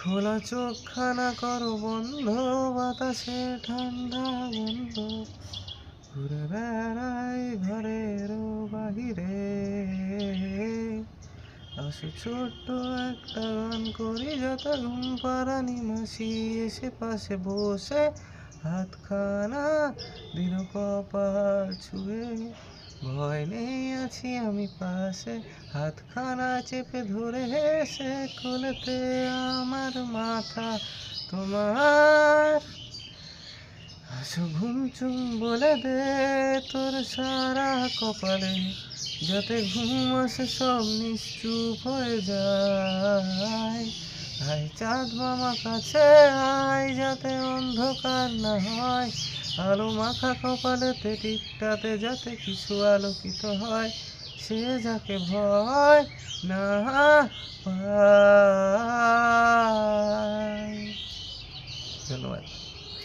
খোলা চোখখানা করো বন্ধ, বাতাসে ঠান্ডা গন্ধ, ঘুরে বেড়াই ঘরের বাহিরে। আসো ছোট্ট একটা গান করি, যত ঘুম পাড়ানি মাসি এসে পাশে বসে হাতখানা দিল কপাল ছুঁয়ে। ভয় নেই আছি আমি পাশে, হাতখানা চেপে ধরে হেসে কোলেতে আমার মাথা তোমার। আসো ঘুমচুম বলে দে তোর সারা কপালে, যাতে ঘুম আসে সব নিশ্চুপ হয়ে যায়। আয় চাঁদ মামা কাছে আয়, যাতে অন্ধকার না হয়, আলো মাখা কপালেতে টিপটাতে যাতে কিছু আলোকিত হয়, সে যাকে ভয় না পায়। ধন্যবাদ।